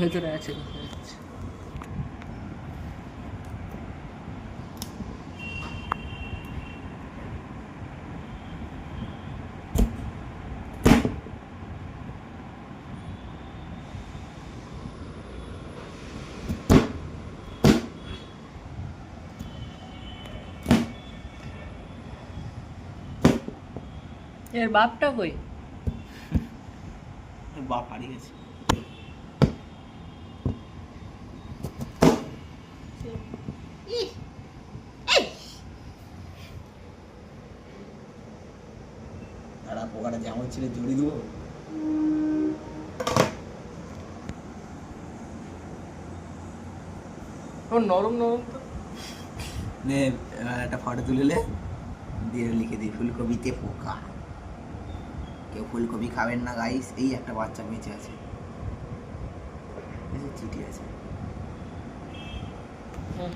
ভেতরে আছে দেখা যাচ্ছে। এর বাপটা কই? বাপ হারিয়ে গেছে। দাঁড়া, পোকাটা যেমন ছিল জড়ি দেবো। ও নরম নরম তো। নে একটা ফটো তুলে নে, দিয়ে লিখে দিই ফুলকপিতে পোকা। কেউ ফুলকপি খাবেন না গাইস, এই একটা বাচ্চা বেঁচে আছে, চিঠি আছে। হুম।